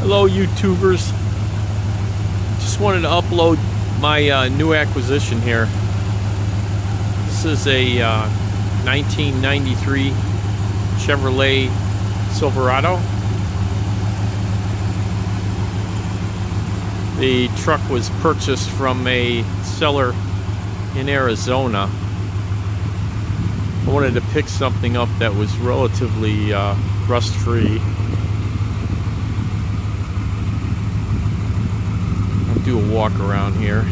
Hello YouTubers, just wanted to upload my new acquisition here. This is a 1993 Chevrolet Silverado. The truck was purchased from a seller in Arizona. I wanted to pick something up that was relatively rust-free. Do a walk around here.